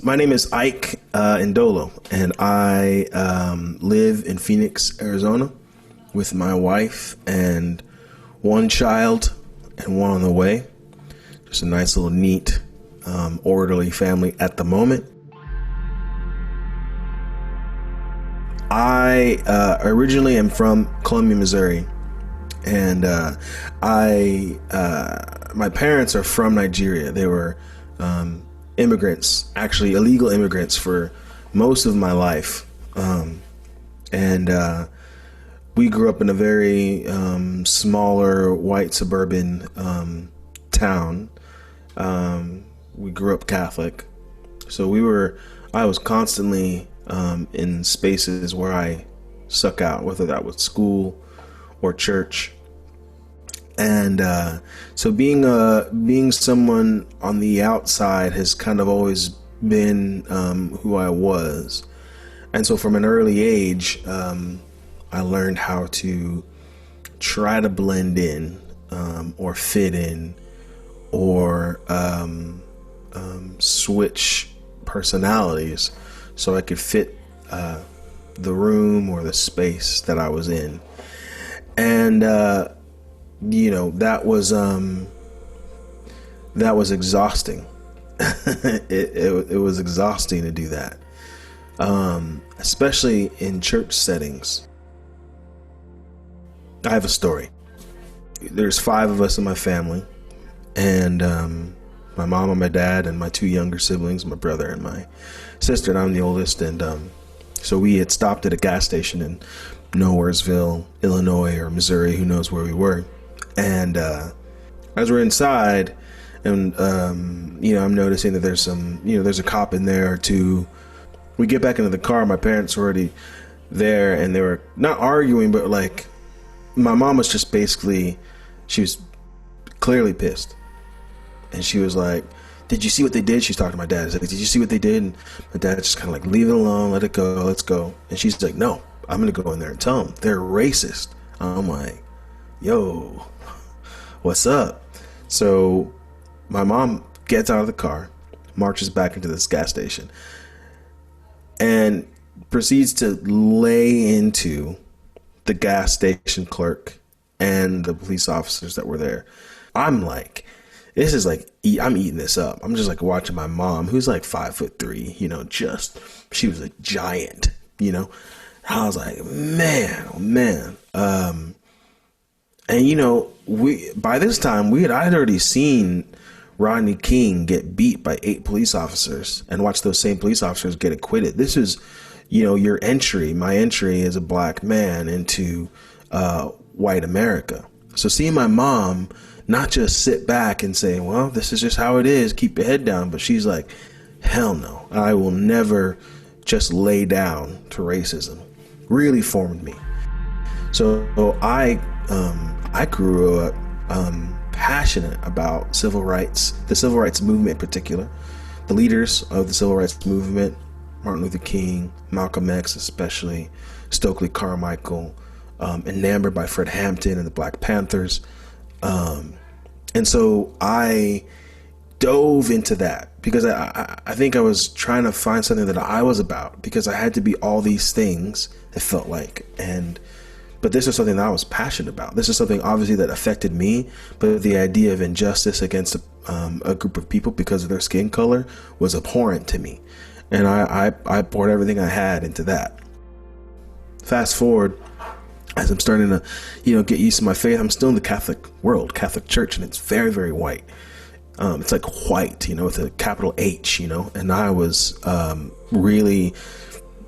My name is Ike Ndolo, and I live in Phoenix, Arizona, with my wife and one child and one on the way. Just a nice little neat, orderly family at the moment. I originally am from Columbia, Missouri, and my parents are from Nigeria. They were immigrants, actually illegal immigrants for most of my life. And we grew up in a very smaller white suburban town. We grew up Catholic. So I was constantly in spaces where I stuck out, whether that was school or church. And so being someone on the outside has kind of always been who I was. And so from an early age, I learned how to try to blend in or fit in or switch personalities so I could fit the room or the space that I was in. And that was exhausting. It was exhausting to do that, especially in church settings. I have a story. There's 5 of us in my family, and my mom and my dad and my 2 younger siblings, my brother and my sister, and I'm the oldest. And so we had stopped at a gas station in Nowheresville, Illinois, or Missouri, who knows where we were. And as we're inside, and I'm noticing that there's there's a cop in there or two. We get back into the car. My parents were already there, and they were not arguing, but like my mom was just she was clearly pissed, and she was like, "Did you see what they did?" She's talking to my dad. She's like, "Did you see what they did?" And my dad just kind of like, "Leave it alone, let it go, let's go." And she's like, "No, I'm gonna go in there and tell them they're racist." I'm like, "Yo, what's up?" So my mom gets out of the car, marches back into this gas station, and proceeds to lay into the gas station clerk and the police officers that were there. I'm like, this is like, I'm eating this up. I'm just like watching my mom, who's like 5'3", she was a giant, I was like, man, oh man. And by this time I'd already seen Rodney King get beat by 8 police officers and watch those same police officers get acquitted. This is, my entry as a black man into white America. So seeing my mom not just sit back and say, well, this is just how it is, keep your head down, but she's like, hell no, I will never just lay down to racism, really formed me. So I grew up passionate about civil rights, the civil rights movement in particular, the leaders of the civil rights movement, Martin Luther King, Malcolm X especially, Stokely Carmichael, enamored by Fred Hampton and the Black Panthers. And so I dove into that because I think I was trying to find something that I was about, because I had to be all these things, it felt like. But this is something that I was passionate about. This is something obviously that affected me, but the idea of injustice against a group of people because of their skin color was abhorrent to me. And I poured everything I had into that. Fast forward, as I'm starting to, get used to my faith, I'm still in the Catholic world, Catholic Church, and it's very, very white. It's like white, with a capital H, and I was really,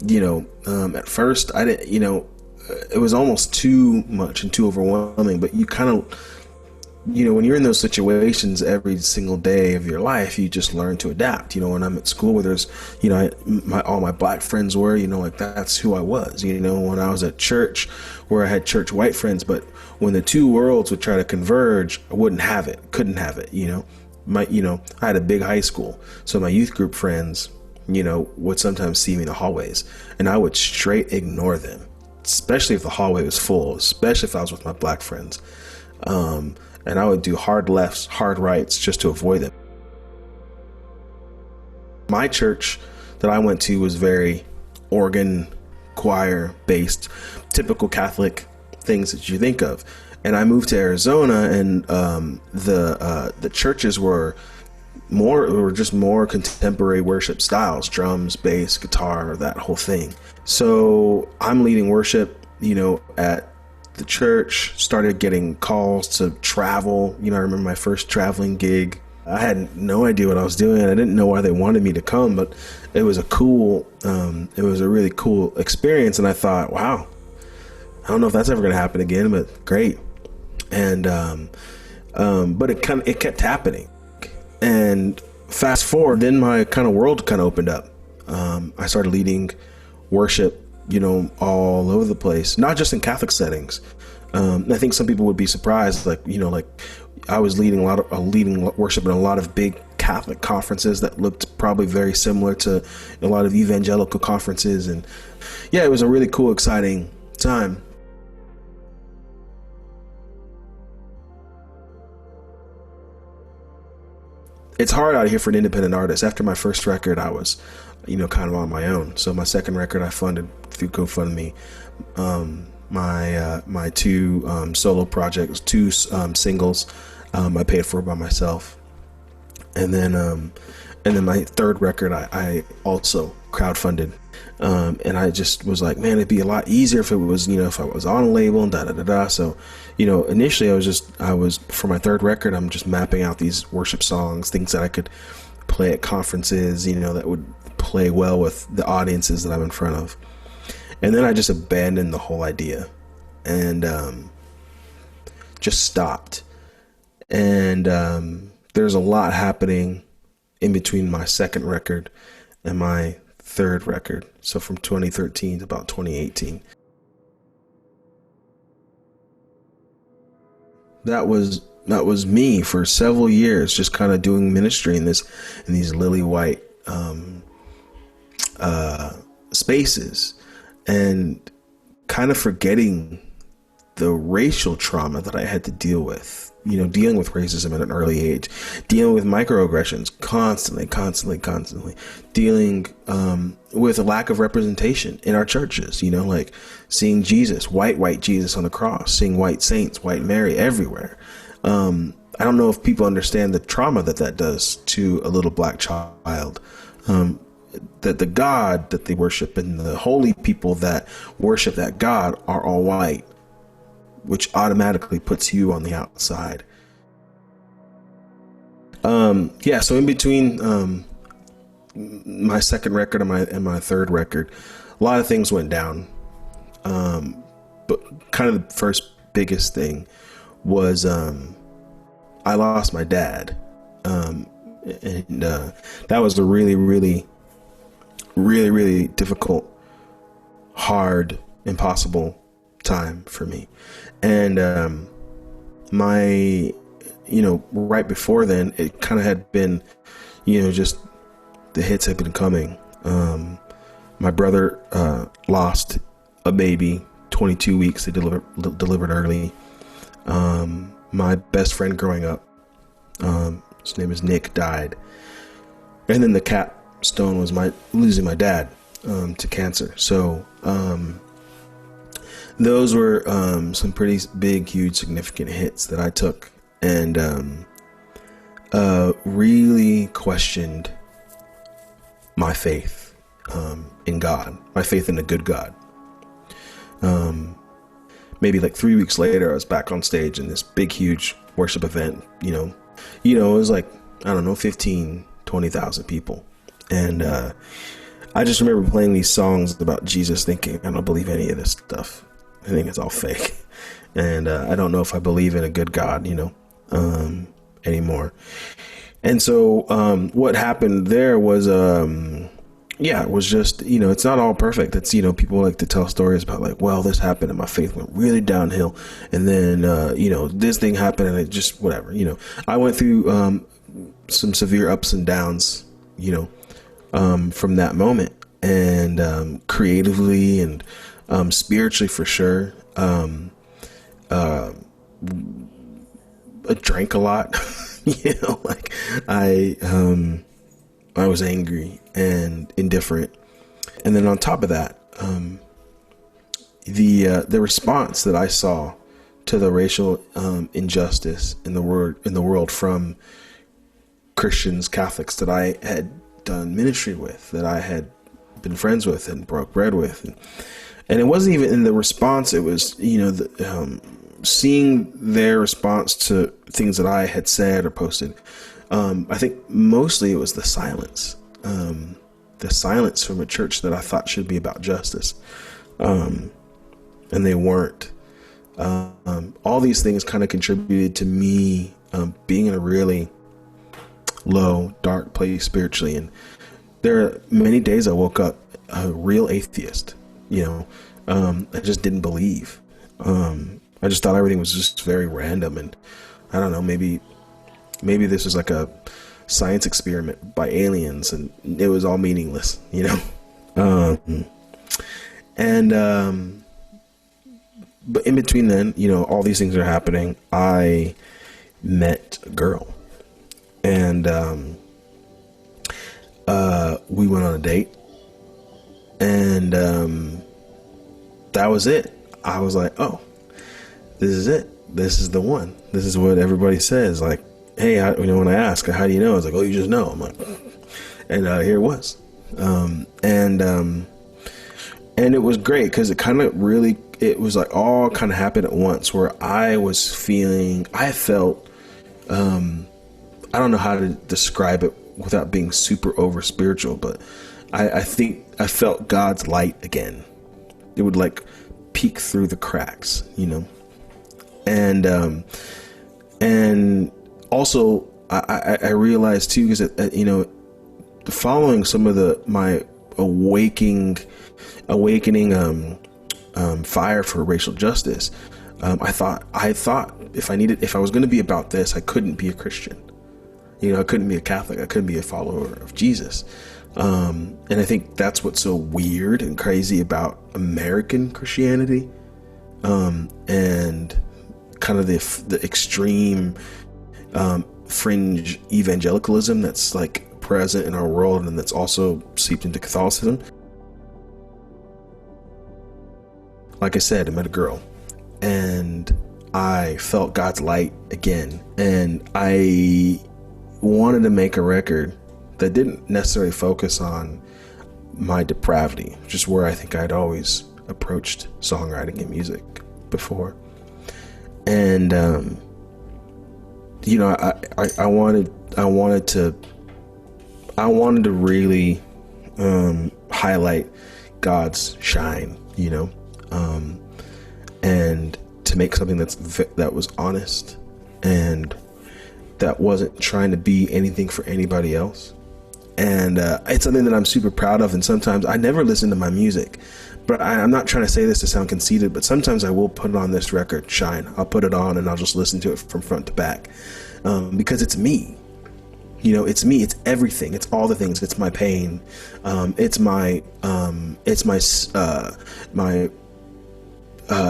at first I didn't, it was almost too much and too overwhelming, but you kind of, when you're in those situations every single day of your life, you just learn to adapt. When I'm at school where there's, all my black friends were, like that's who I was. When I was at church where I had church white friends, but when the two worlds would try to converge, I couldn't have it. I had a big high school, so my youth group friends, would sometimes see me in the hallways, and I would straight ignore them, especially if the hallway was full, especially if I was with my black friends. And I would do hard lefts, hard rights just to avoid them. My church that I went to was very organ choir based, typical Catholic things that you think of. And I moved to Arizona, and the churches were just more contemporary worship styles, drums, bass, guitar, that whole thing. So I'm leading worship, at the church, started getting calls to travel. I remember my first traveling gig. I had no idea what I was doing. I didn't know why they wanted me to come, but it was it was a really cool experience. And I thought, wow, I don't know if that's ever going to happen again, but great. And, but it kept happening. And fast forward, then my kind of world kind of opened up. I started leading worship, all over the place, not just in Catholic settings. I think some people would be surprised, like I was leading worship in a lot of big Catholic conferences that looked probably very similar to a lot of evangelical conferences. And yeah, it was a really cool, exciting time. It's hard out here for an independent artist. After my first record, I was, kind of on my own. So my second record I funded through GoFundMe. My two solo projects, two singles, I paid for by myself. And then my third record I also crowdfunded. And I just was like, man, it'd be a lot easier if it was, if I was on a label and da-da-da-da. So, initially I was for my third record, I'm just mapping out these worship songs, things that I could play at conferences, that would play well with the audiences that I'm in front of. And then I just abandoned the whole idea and just stopped. And there's a lot happening in between my second record and my third record. So from 2013 to about 2018. That was me for several years, just kind of doing ministry in these lily white spaces, and kind of forgetting the racial trauma that I had to deal with. Dealing with racism at an early age, dealing with microaggressions constantly, dealing with a lack of representation in our churches, like seeing Jesus, white Jesus on the cross, seeing white saints, white Mary everywhere. I don't know if people understand the trauma that does to a little black child, that the God that they worship and the holy people that worship that God are all white, which automatically puts you on the outside. So in between my second record and my third record, a lot of things went down. But kind of the first biggest thing was I lost my dad. And that was a really, really, really, really difficult, hard, impossible time for me. And right before then, it kind of had been, just the hits had been coming. My brother lost a baby, 22 weeks. They delivered early. My best friend growing up, his name is Nick, died. And then the capstone was losing my dad to cancer. So those were some pretty big, huge, significant hits that I took, and really questioned my faith in God, my faith in a good God. Maybe like 3 weeks later, I was back on stage in this big, huge worship event. It was like, I don't know, 15, 20,000 people. And I just remember playing these songs about Jesus, thinking, I don't believe any of this stuff. I think it's all fake. And I don't know if I believe in a good God, anymore. And so what happened there was, it was just, it's not all perfect. It's, people like to tell stories about like, well, this happened and my faith went really downhill. And then, this thing happened and it just, whatever, I went through some severe ups and downs, from that moment, and creatively and spiritually for sure. I drank a lot, like I I was angry and indifferent. And then on top of that, the response that I saw to the racial injustice in the world from Christians, Catholics that I had done ministry with, that I had been friends with and broke bread with, and it wasn't even in the response. It was, seeing their response to things that I had said or posted. I think mostly it was the silence from a church that I thought should be about justice. And they weren't. All these things kind of contributed to me being in a really low, dark place spiritually. And there are many days I woke up a real atheist. I just didn't believe. I just thought everything was just very random, and I don't know, maybe this was like a science experiment by aliens, and it was all meaningless, but in between then, all these things are happening. I met a girl, and we went on a date, and that was it. I was like, oh, this is it. This is the one. This is what everybody says. Like, hey, when I ask, how do you know? I was like, oh, you just know. I'm like, and here it was. And it was great because it was like all kind of happened at once, where I felt, I don't know how to describe it without being super over spiritual, but I think I felt God's light again. It would like peek through the cracks, and also I realized too, because following some of my awakening fire for racial justice, I thought if I was going to be about this, I couldn't be a Christian. I couldn't be a Catholic. I couldn't be a follower of Jesus. And I think that's what's so weird and crazy about American Christianity, and kind of the extreme fringe evangelicalism that's like present in our world, and that's also seeped into Catholicism. Like I said, I met a girl, and I felt God's light again, and I wanted to make a record that didn't necessarily focus on my depravity, which is where I think I'd always approached songwriting and music before. And I wanted to really highlight God's shine, and to make something that was honest and that wasn't trying to be anything for anybody else. And it's something that I'm super proud of. And sometimes I never listen to my music, but I'm not trying to say this to sound conceited, but sometimes I will put it on this record, Shine. I'll put it on and I'll just listen to it from front to back, because it's me. It's me. It's everything. It's all the things. It's my pain. It's my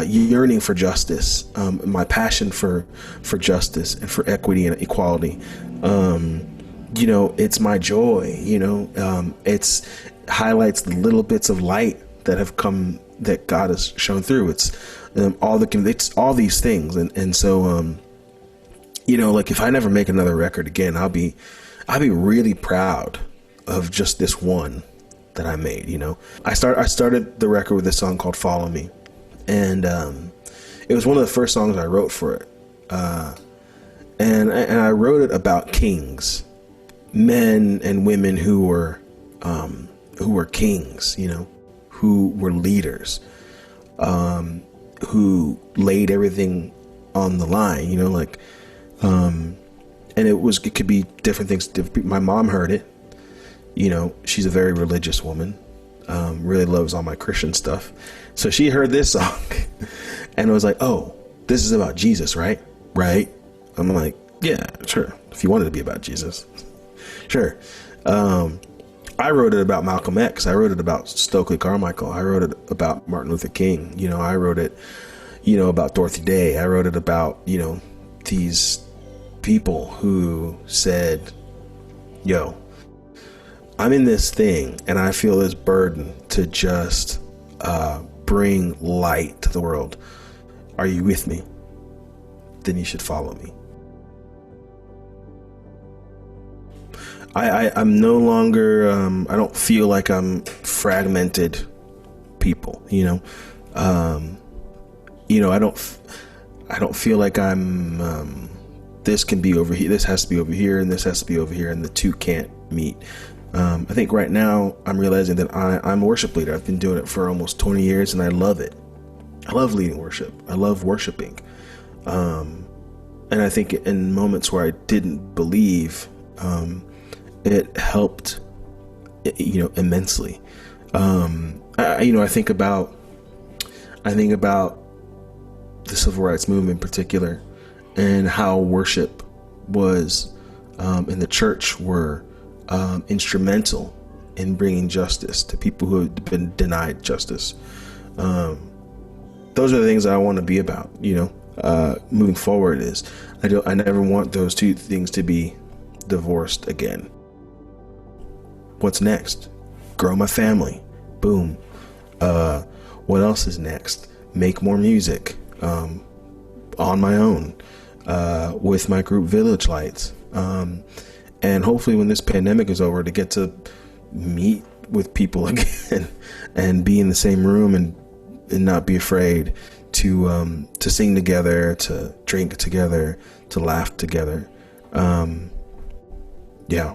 yearning for justice, my passion for justice and for equity and equality. It's my joy. It's highlights the little bits of light that have come, that God has shown through. It's it's all these things, and so like if I never make another record again, I'll be really proud of just this one that I made. I started the record with a song called "Follow Me," and it was one of the first songs I wrote for it, and I wrote it about kings, men and women who were kings, who were leaders, who laid everything on the line, and it could be different things. My mom heard it, she's a very religious woman, really loves all my Christian stuff. So she heard this song and was like, oh, this is about Jesus, right? Right. I'm like, yeah, sure. If you wanted to be about Jesus, sure. I wrote it about Malcolm X. I wrote it about Stokely Carmichael. I wrote it about Martin Luther King. I wrote it, about Dorothy Day. I wrote it about, these people who said, yo, I'm in this thing and I feel this burden to just bring light to the world. Are you with me? Then you should follow me. I'm no longer, I don't feel like I'm fragmented people, you know? I don't feel like I'm, this can be over here, this has to be over here, and this has to be over here, and the two can't meet. I think right now I'm realizing that I'm a worship leader. I've been doing it for almost 20 years and I love it. I love leading worship. I love worshiping. And I think in moments where I didn't believe, it helped, immensely. I think about the civil rights movement in particular, and how worship was, in the church were, instrumental in bringing justice to people who had been denied justice. Those are the things I want to be about, moving forward. Is I never want those two things to be divorced again. What's next? Grow my family. Boom. What else is next? Make more music, on my own, with my group Village Lights. And hopefully when this pandemic is over, to get to meet with people again and be in the same room and not be afraid to sing together, to drink together, to laugh together. Yeah.